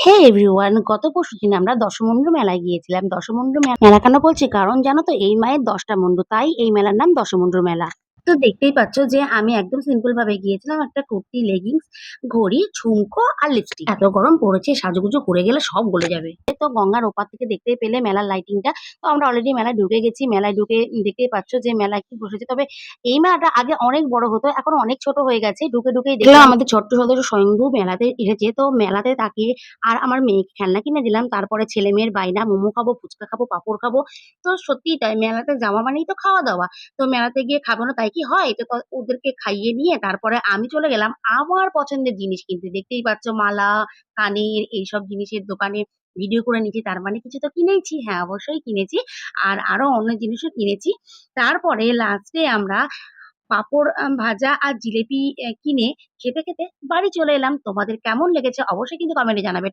হে everyone, গত পরশুদিন আমরা দশমুন্ডু মেলায় গিয়েছিলাম। দশমুন্ডু মেলা কেন বলছি? কারণ জানো তো এই মায়ের ১০টা মুন্ডু, তাই এই মেলার নাম দশমুন্ডুর মেলা। তো দেখতেই পাচ্ছ যে আমি একদম সিম্পল ভাবে গিয়েছিলাম। একটা কুর্তি, লেগিংস, ঘড়ি, ঝুমকো আর লিপস্টিক। এত গরম পড়েছে, সাজুগুজু করে গেলে সব গলে যাবে। তো গঙ্গার ওপার থেকে দেখতেই পেলে মেলার লাইটিংটা। তো আমরা অলরেডি মেলায় ঢুকে গেছি। মেলায় ঢুকে দেখতেই পাচ্ছ যে মেলায় কি বসেছে। তবে এই মেলাটা আগে অনেক বড় হতো, এখন অনেক ছোট হয়ে গেছে। ঢুকেই দেখলাম আমাদের ছোট্ট সদস্য স্বয়ংভু মেলাতে এসেছে। তো মেলাতে তাকিয়ে আর আমার মেয়েকে খেলনা কিনে দিলাম। তারপরে ছেলে-মেয়ের বায়না, মোমো খাবো, ফুচকা খাবো, পাঁপড় খাবো। তো সত্যিই তাই, মেলাতে যাওয়া মানেই তো খাওয়া-দাওয়া। তো মেলাতে গিয়ে খাবো না তাই কি হয়? তো ওদেরকে খাইয়ে নিয়ে তারপরে আমি চলে গেলাম আমার পছন্দের জিনিস কিনতে। দেখতেই পাচ্ছ মালা, কানের এইসব জিনিসের দোকানে ভিডিও করে নিয়েছি। তার মানে কিছু তো কিনেইছি। হ্যাঁ, অবশ্যই কিনেছি। আর আরো অন্য জিনিসও কিনেছি। তারপরে লাস্টে আমরা পাঁপড় ভাজা আর জিলেপি কিনে খেতে বাড়ি চলে এলাম। তোমাদের কেমন লেগেছে অবশ্যই কিন্তু কমেন্টে জানাবে।